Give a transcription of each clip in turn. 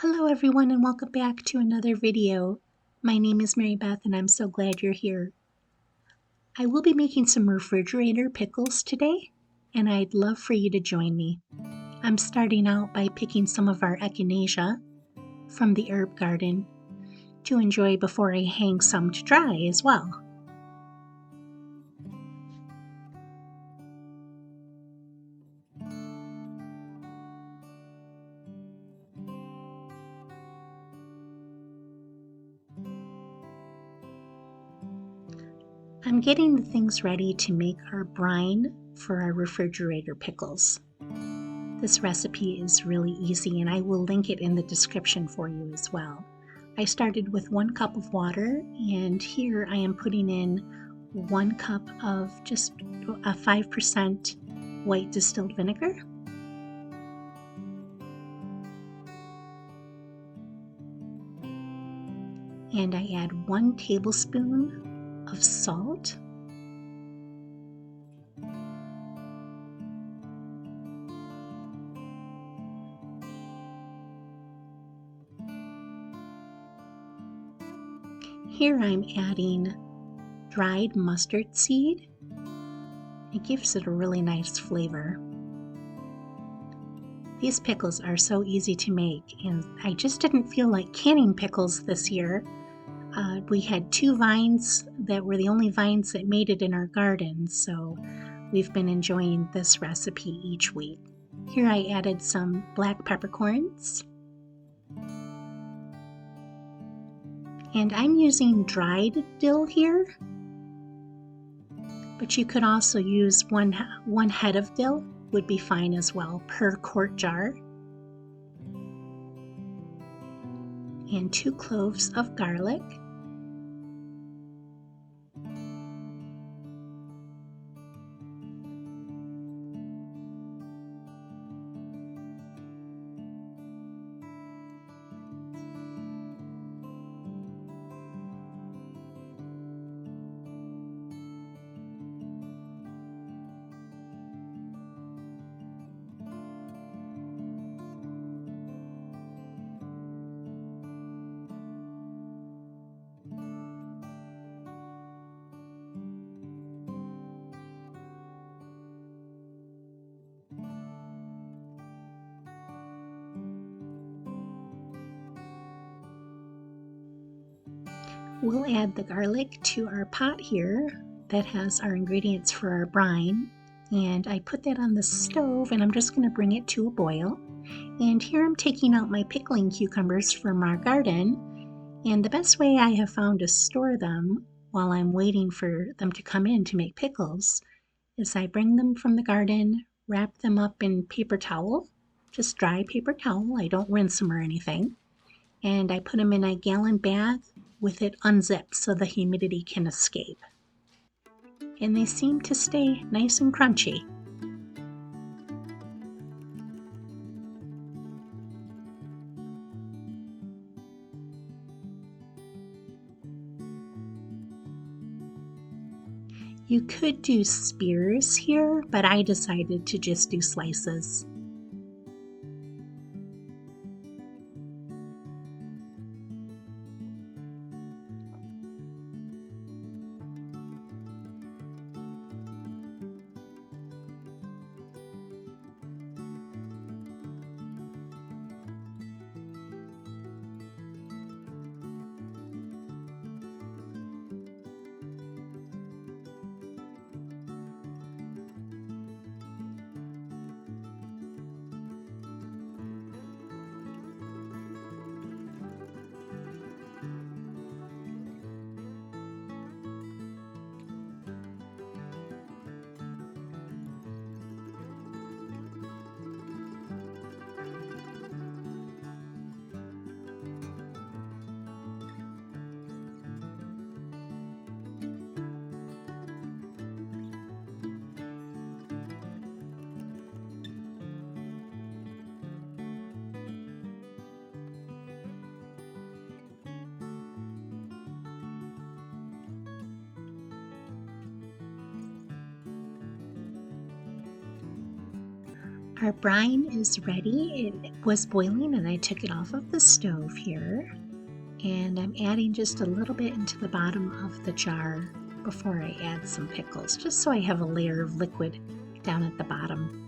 Hello everyone and welcome back to another video. My name is Mary Beth and I'm so glad you're here. I will be making some refrigerator pickles today and I'd love for you to join me. I'm starting out by picking some of our echinacea from the herb garden to enjoy before I hang some to dry as well. I'm getting the things ready to make our brine for our refrigerator pickles. This recipe is really easy and I will link it in the description for you as well. I started with 1 cup of water and here I am putting in 1 cup of just a 5% white distilled vinegar. And I add 1 tablespoon of salt. Here I'm adding dried mustard seed. It gives it a really nice flavor. These pickles are so easy to make, and I just didn't feel like canning pickles this year. We had 2 vines that were the only vines that made it in our garden, so we've been enjoying this recipe each week. Here I added some black peppercorns. And I'm using dried dill here, but you could also use one head of dill would be fine as well per quart jar. And 2 cloves of garlic. We'll add the garlic to our pot here that has our ingredients for our brine, and I put that on the stove and I'm just going to bring it to a boil. And here I'm taking out my pickling cucumbers from our garden, and the best way I have found to store them while I'm waiting for them to come in to make pickles is I bring them from the garden, wrap them up in paper towel, just dry paper towel, I don't rinse them or anything, and I put them in a gallon bath with it unzipped so the humidity can escape. And they seem to stay nice and crunchy. You could do spears here, but I decided to just do slices. Our brine is ready. It was boiling and I took it off of the stove here. And I'm adding just a little bit into the bottom of the jar before I add some pickles, just so I have a layer of liquid down at the bottom.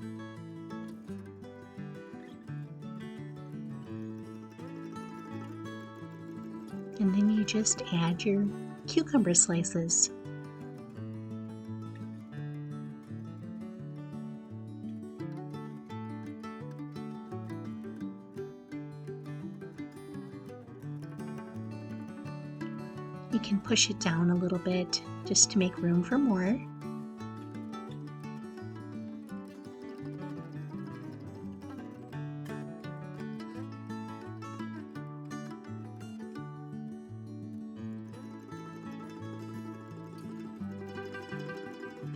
And then you just add your cucumber slices. You can push it down a little bit just to make room for more.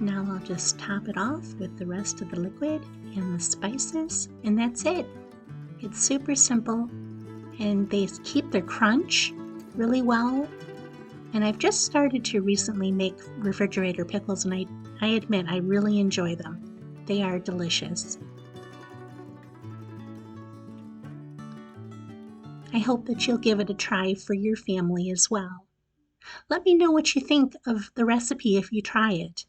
Now I'll just top it off with the rest of the liquid and the spices, and that's it. It's super simple, and they keep their crunch really well. And I've just started to recently make refrigerator pickles, and I admit I really enjoy them. They are delicious. I hope that you'll give it a try for your family as well. Let me know what you think of the recipe if you try it.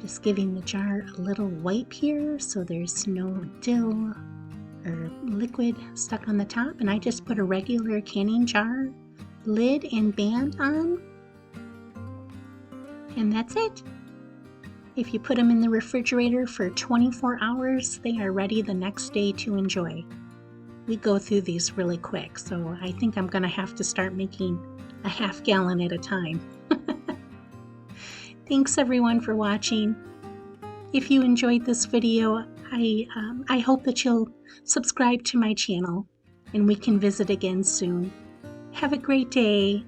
Just giving the jar a little wipe here so there's no dill or liquid stuck on the top, and I just put a regular canning jar lid and band on, and that's it. If you put them in the refrigerator for 24 hours, they are ready the next day to enjoy. We go through these really quick, so I think I'm gonna have to start making a half gallon at a time. Thanks everyone for watching. If you enjoyed this video, I hope that you'll subscribe to my channel and we can visit again soon. Have a great day.